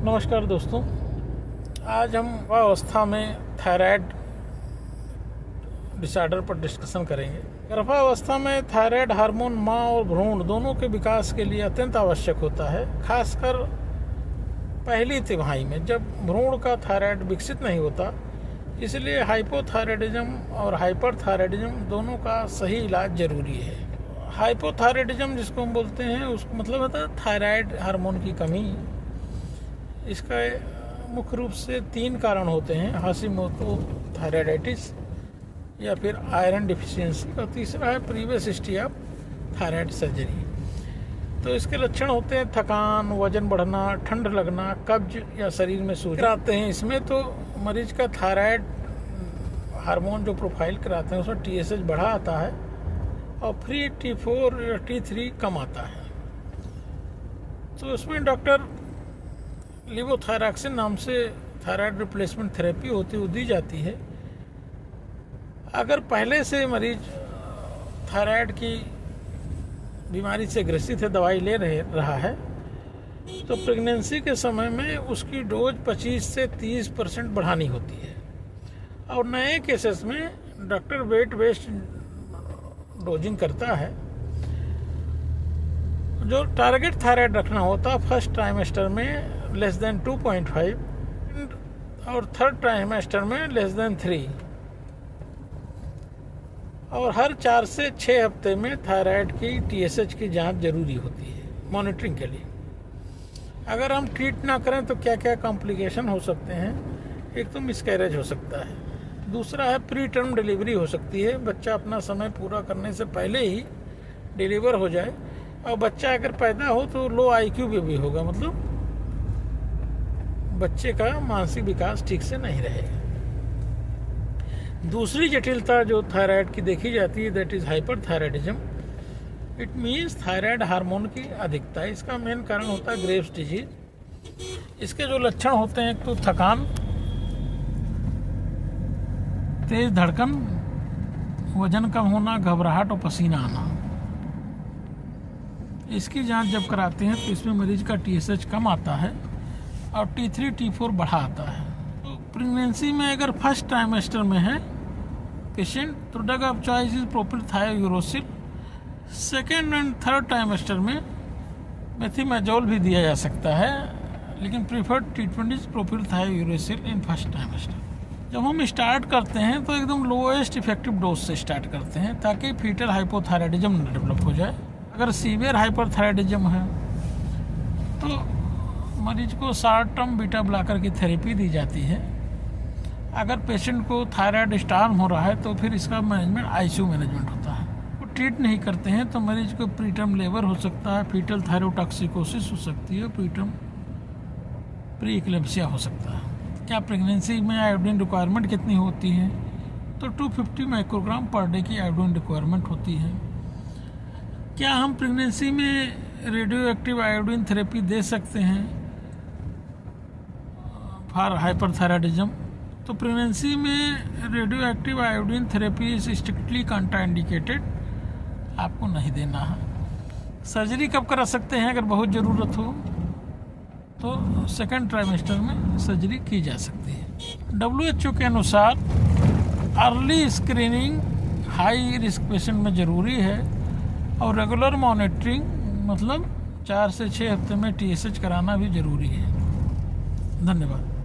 नमस्कार दोस्तों, आज हम अवस्था में थायराइड डिसऑर्डर पर डिस्कशन करेंगे। गर्भावस्था में थायराइड हार्मोन माँ और भ्रूण दोनों के विकास के लिए अत्यंत आवश्यक होता है, खासकर पहली तिमाही में जब भ्रूण का थायराइड विकसित नहीं होता। इसलिए हाइपोथायराइडिज्म और हाइपरथायराइडिज्म दोनों का सही इलाज जरूरी है। हाइपोथायराइडिज्म जिसको हम बोलते हैं उसका मतलब होता है थायराइड हार्मोन की कमी। इसका मुख्य रूप से 3 कारण होते हैं: हाशिमोतो थायराइडाइटिस या फिर आयरन डिफिशियंसी, और तीसरा है previous history of thyroid surgery. तो इसके लक्षण होते हैं थकान, वजन बढ़ना, ठंड लगना, कब्ज या शरीर में सूजन आते हैं। इसमें तो मरीज का थायराइड हार्मोन जो प्रोफाइल कराते हैं उसमें TSH बढ़ा आता है और फ्री T4 या T3 कम आता है। तो उसमें डॉक्टर लिवोथायरॉक्सिन नाम से थायराइड रिप्लेसमेंट थेरेपी दी जाती है। अगर पहले से मरीज थायराइड की बीमारी से ग्रसित है, दवाई ले रहा है, तो प्रेगनेंसी के समय में उसकी डोज 25 से 30% बढ़ानी होती है। और नए केसेस में डॉक्टर वेट बेस्ड डोजिंग करता है। जो टारगेट थायराइड रखना होता है फर्स्ट ट्राइमेस्टर में लेस देन 2.5 और थर्ड ट्राइमेस्टर में लेस देन 3, और हर 4 से 6 हफ्ते में थायराइड की TSH की जांच जरूरी होती है मॉनिटरिंग के लिए। अगर हम ट्रीट ना करें तो क्या क्या कॉम्प्लिकेशन हो सकते हैं। एक तो मिसकैरेज हो सकता है, दूसरा है प्री टर्म डिलीवरी हो सकती है, बच्चा अपना समय पूरा करने से पहले ही डिलीवर हो जाए, और बच्चा अगर पैदा हो तो लो IQ भी होगा, मतलब बच्चे का मानसिक विकास ठीक से नहीं रहेगा। दूसरी जटिलता जो थायराइड की देखी जाती है that is hyperthyroidism. It means thyroid hormone की अधिकता। इसका मेन कारण होता है ग्रेव्स डिजीज। इसके जो लक्षण होते हैं, एक तो थकान, तेज धड़कन, वजन कम होना, घबराहट और पसीना आना। इसकी जांच जब कराते हैं तो इसमें मरीज का TSH कम आता है और T3 T4 बढ़ा आता है। तो प्रेगनेंसी में अगर फर्स्ट ट्राइमेस्टर में है पेशेंट तो drug of choice is propylthiouracil. Second and third trimester में मेथिमाजोल भी दिया जा सकता है, लेकिन preferred treatment is propylthiouracil in first trimester. जब हम स्टार्ट करते हैं तो एकदम लोएस्ट इफेक्टिव डोज से स्टार्ट करते हैं ताकि फीटल हाइपोथायराइडिज्म न डेवलप हो जाए। अगर सीवियर हाइपरथायराइडिज्म है तो मरीज को शॉर्ट टर्म बीटा ब्लॉकर की थेरेपी दी जाती है। अगर पेशेंट को थायराइड स्टार्म हो रहा है तो फिर इसका मैनेजमेंट ICU मैनेजमेंट होता है। वो ट्रीट नहीं करते हैं तो मरीज को प्रीटर्म लेबर हो सकता है, फीटल थायरोटॉक्सिकोसिस हो सकती है, प्री इक्लेम्पसिया हो सकता है। क्या प्रेगनेंसी में आयोडीन रिक्वायरमेंट कितनी होती है? तो 250 माइक्रोग्राम पर डे की आयोडीन रिक्वायरमेंट होती है। क्या हम प्रेगनेंसी में रेडियो एक्टिव आयोडीन थेरेपी दे सकते हैं फॉर हाइपरथायराइडिज्म? तो प्रेगनेंसी में radio active iodine therapy is strictly contraindicated, आपको नहीं देना है। सर्जरी कब करा सकते हैं? अगर बहुत ज़रूरत हो तो सेकेंड ट्राइमेस्टर में सर्जरी की जा सकती है। WHO के अनुसार early screening high risk patient में ज़रूरी है, और रेगुलर मॉनिटरिंग मतलब 4 से 6 हफ्ते में TSH कराना भी ज़रूरी है। धन्यवाद।